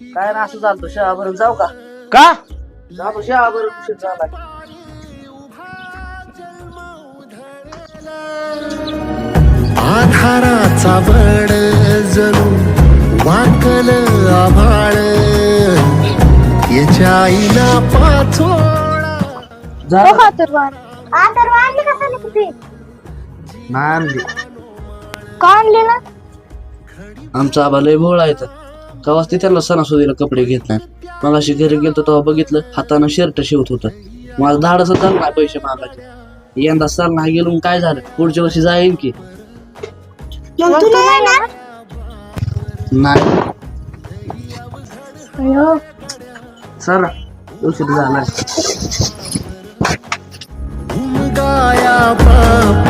काय ना असं चालतो शहाभर जाऊ का? का? जातो शहाभर उशीर झाला. आधाराचा बळ जणू वाकल आभाळ याच्या आईला पाचोळा. आणली कशाला किती नाही आणली. का आणली ना? आमचा आबा लय भोळा आहे तर कवाच ते त्याला सणासुदीला कपडे घेत नाही. मग अशी घरी गेलतो तेव्हा बघितलं हातानं शर्ट शिवत होतं. माझं धाडस झालं नाही पैसे मागायचे. यंदा सर नाही गेलो मग काय झालं, पुढच्या वर्षी जाईन की. मग तू नाही ना? नाही अयो, सर उशीर झाला. गाया बाप